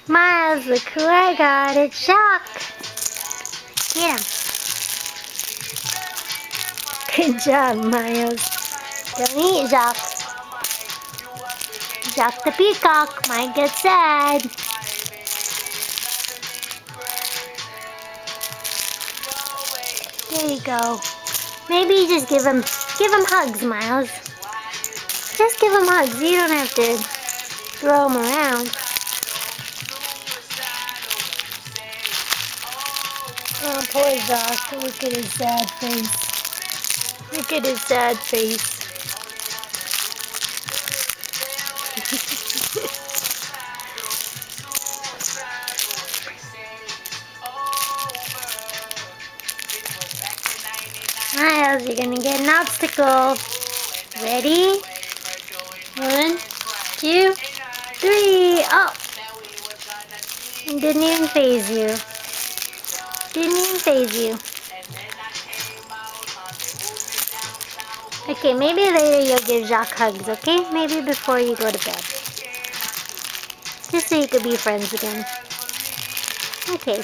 Miles, look who I got. It's Jacques. Get him. Good job, Miles. Don't eat, Jacques. Jacques the peacock might get sad. There you go. Maybe just give him hugs, Miles. Just give him hugs. You don't have to throw him around. Oh, poor Jacques. Look at his sad face. Look at his sad face. Miles, you're gonna get an obstacle. Ready? 1, 2, 3. Oh! It didn't even faze you. Didn't even faze you. Okay, maybe later you'll give Jacques hugs, okay? Maybe before you go to bed. Just so you could be friends again. Okay.